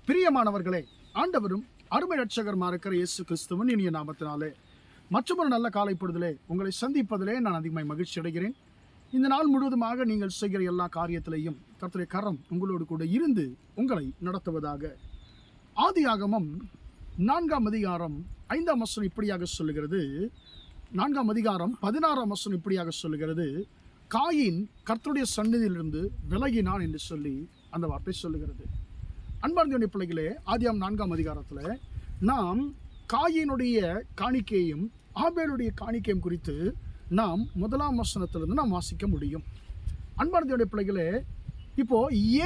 பிரியமானவர்களே, ஆண்டவரும் அருமை ரட்சகருமா இருக்கிற இயேசு கிறிஸ்துவின் இனிய நாமத்தினாலே மற்றொரு நல்ல காலை பொழுதிலே உங்களை சந்திப்பதிலே நான் அதிகமாக மகிழ்ச்சி அடைகிறேன். இந்த நாள் முழுவதுமாக நீங்கள் செய்கிற எல்லா காரியத்திலையும் கர்த்தருடைய கரம் உங்களோடு கூட இருந்து உங்களை நடத்துவதாக. ஆதியாகமம் 4ஆம் அதிகாரம் 5ஆம் வசனம் இப்படியாக சொல்லுகிறது. 4ஆம் அதிகாரம் 16ஆம் வசனம் இப்படியாக சொல்லுகிறது. காயின் கர்த்தருடைய சந்நிதியிலிருந்து விலகினான் என்று சொல்லி அந்த வார்த்தை சொல்லுகிறது. அன்பார்ந்த பிள்ளைகளே, ஆதியாகமம் 4ஆம் அதிகாரத்தில் நாம் காயினுடைய காணிக்கையும் ஆபேலுடைய காணிக்கையும் குறித்து நாம் 1ஆம் வசனத்திலிருந்து நாம் வாசிக்க முடியும். அன்பார்ந்த பிள்ளைகளே, இப்போ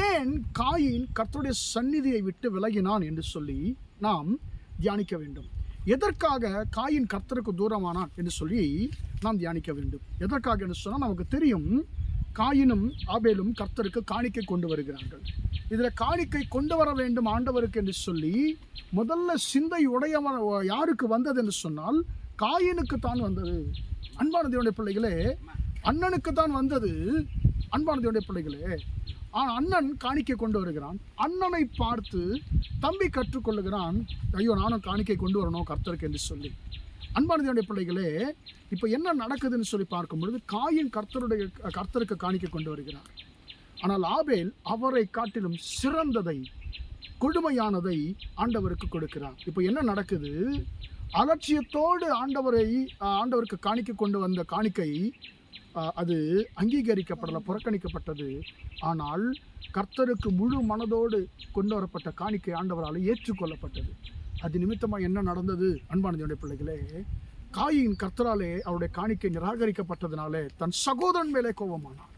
ஏன் காயின் கர்த்தருடைய சந்நிதியை விட்டு விலகினான் என்று சொல்லி நாம் தியானிக்க வேண்டும். எதற்காக காயின் கர்த்தருக்கு தூரமானான் என்று சொல்லி நாம் தியானிக்க வேண்டும். எதற்காக என்று சொன்னால் நமக்கு தெரியும், காயினும் ஆபேலும் கர்த்தருக்கு காணிக்கை கொண்டு வருகிறார்கள். இதில் காணிக்கை கொண்டு வர வேண்டும் ஆண்டவருக்கு என்று சொல்லி முதல்ல சிந்தை உடையவன் யாருக்கு வந்தது என்று சொன்னால் காயினுக்கு தான் வந்தது. அன்பான தேவனுடைய பிள்ளைகளே, அண்ணனுக்கு தான் வந்தது. அன்பான தேவனுடைய பிள்ளைகளே, அண்ணன் காணிக்கை கொண்டு வருகிறான். அண்ணனை பார்த்து தம்பி கற்றுக்கொள்ளுகிறான், ஐயோ நானும் காணிக்கை கொண்டு வரணும் கர்த்தருக்கு என்று சொல்லி. அன்பான தேவனுடைய பிள்ளைகளே, இப்போ என்ன நடக்குதுன்னு சொல்லி பார்க்கும் பொழுது காயின் கர்த்தருக்கு காணிக்கை கொண்டு வருகிறார். ஆனால் ஆபேல் அவரை காட்டிலும் சிறந்ததை, கொடுமையானதை ஆண்டவருக்கு கொடுக்கிறார். இப்போ என்ன நடக்குது? அலட்சியத்தோடு ஆண்டவருக்கு காணிக்கை கொண்டு வந்த காணிக்கை அது அங்கீகரிக்கப்படலை, புறக்கணிக்கப்பட்டது. ஆனால் கர்த்தருக்கு முழு மனதோடு கொண்டு வரப்பட்ட காணிக்கை ஆண்டவரால் ஏற்றுக்கொள்ளப்பட்டது. அது நிமித்தமாக என்ன நடந்தது? அன்பான தேவனுடைய பிள்ளைகளே, காயின் கர்த்தராலே அவருடைய காணிக்கை நிராகரிக்கப்பட்டதுனாலே தன் சகோதரன் மேலே கோபமானார்.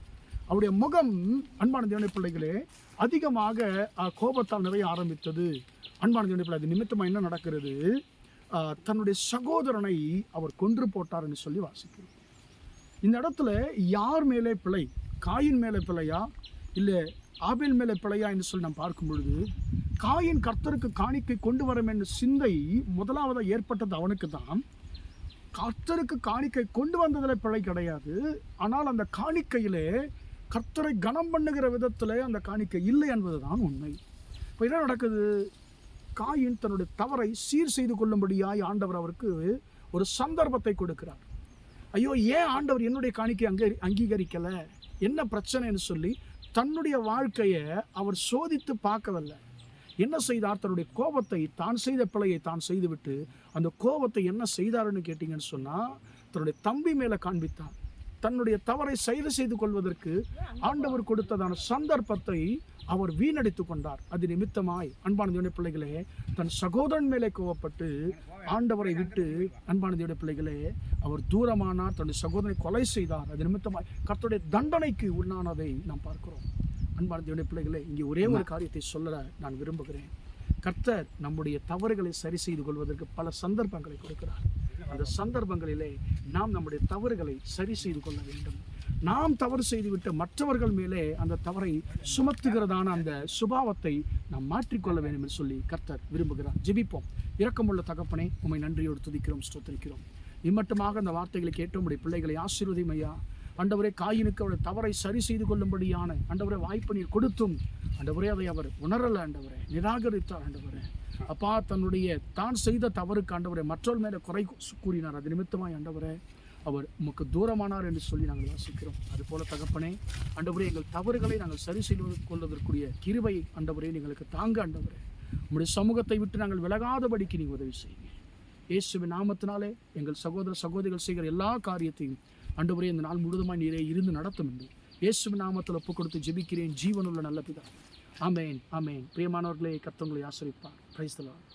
அவருடைய முகம், அன்பான தேவனுடைய பிள்ளைகளே, அதிகமாக கோபத்தால் நிறைய ஆரம்பித்தது. அன்பான தேவனுடைய பிள்ளை, அது நிமித்தமாக என்ன நடக்கிறது? தன்னுடைய சகோதரனை அவர் கொன்று போட்டார் என்று சொல்லி வாசிக்கிறோம். இந்த இடத்துல யார் மேலே பிழை? காயின் மேலே பிழையா இல்லை ஆபேல் மேலே பிழையா என்று சொல்லி நாம் பார்க்கும் பொழுது, காயின் கர்த்தருக்கு காணிக்கை கொண்டு வரும் என்ற சிந்தை முதலாவதாக ஏற்பட்டது அவனுக்கு தான். கர்த்தருக்கு காணிக்கை கொண்டு வந்ததில் பிழை கிடையாது. ஆனால் அந்த காணிக்கையிலே கர்த்தரை கனம் பண்ணுகிற விதத்தில் அந்த காணிக்கை இல்லை என்பது தான் உண்மை. இப்போ என்ன நடக்குது? காயின் தன்னுடைய தவறை சீர் செய்து கொள்ளும்படியாய் ஆண்டவர் அவருக்கு ஒரு சந்தர்ப்பத்தை கொடுக்கிறார். ஐயோ, ஏன் ஆண்டவர் என்னுடைய காணிக்கை அங்கீகரிக்கலை, என்ன பிரச்சனைன்னு சொல்லி தன்னுடைய வாழ்க்கையை அவர் சோதித்து பார்க்கவில்லை. என்ன செய்தார்? தன்னுடைய கோபத்தை, தான் செய்த பிழையை தான் செய்துவிட்டு அந்த கோபத்தை என்ன செய்தாருன்னு கேட்டிங்கன்னு சொன்னால் தன்னுடைய தம்பி மேலே காண்பித்தார். தன்னுடைய தவறை சரி செய்து கொள்வதற்கு ஆண்டவர் கொடுத்ததான சந்தர்ப்பத்தை அவர் வீணடித்து கொண்டார். அது நிமித்தமாய் அன்பான தேவனுடைய பிள்ளைகளே, தன் சகோதரன் மேலே கோவப்பட்டு ஆண்டவரை விட்டு அன்பான தேவனுடைய பிள்ளைகளே அவர் தூரமானார், தன்னுடைய சகோதரனை கொலை செய்தார். அது நிமித்தமாய் கர்த்தருடைய தண்டனைக்கு உள்ளானதை நாம் பார்க்கிறோம். அன்பான தேவனுடைய பிள்ளைகளே, இங்கே ஒரே ஒரு காரியத்தை சொல்ல நான் விரும்புகிறேன். கர்த்தர் நம்முடைய தவறுகளை சரி செய்து கொள்வதற்கு பல சந்தர்ப்பங்களை கொடுக்கிறார். அந்த சந்தர்ப்பங்களிலே நாம் நம்முடைய தவறுகளை சரி செய்து கொள்ள வேண்டும். நாம் தவறு செய்துவிட்டு மற்றவர்கள் மேலே அந்த தவறை சுமத்துகிறதான அந்த சுபாவத்தை நாம் மாற்றிக்கொள்ள வேண்டும் என்று சொல்லி கர்த்தர் விரும்புகிறார். ஜெபிப்போம். இரக்கமுள்ள தகப்பனே, உம்மை நன்றியோடு துதிக்கிறோம், ஸ்தோத்திரிக்கிறோம். இம்மட்டுமாக அந்த வார்த்தைகளை கேட்டு உம்முடைய பிள்ளைகளை ஆசீர்வதியும் ஐயா. ஆண்டவரே, காயினுக்கு அவருடைய தவறை சரி செய்து கொள்ளும்படியான ஆண்டவரே வாய்ப்பு நீர் கொடுத்தும் ஆண்டவரே அதை அவர் உணரலை, ஆண்டவரே நிராகரித்தார். ஆண்டவரே அப்பா, தான் செய்த தவறுக்கு ஆண்டவரே மற்றொரு மேலே குறை கூறினார். அது நிமித்தமாய் ஆண்டவரே அவர் உமக்கு தூரமானார் என்று சொல்லி நாங்கள் வாசிக்கிறோம். அதுபோல தகப்பனே, ஆண்டவரே எங்கள் தவறுகளை நாங்கள் சரி செய்து கொள்வதற்குரிய கிருபை ஆண்டவரே எங்களுக்கு தாங்க. ஆண்டவரே உம்முடைய சமூகத்தை விட்டு நாங்கள் விலகாதபடிக்கு நீங்கள் உதவி செய்யுங்க. இயேசுவின் நாமத்தினாலே எங்கள் சகோதர சகோதரிகள் செய்கிற எல்லா காரியத்தையும் ஆண்டவரே இந்த நாள் முழுவதுமாய் நீரே இருந்து நடத்தும் என்று இயேசுவின் நாமத்தில் ஒப்புக் கொடுத்து ஜெபிக்கிறேன், ஜீவனுள்ள நல்ல பிதா. ஆமென், ஆமென். பிரியமானவர்களே, கர்த்தர் உங்களை ஆசீர்வதிப்பார். Praise the Lord.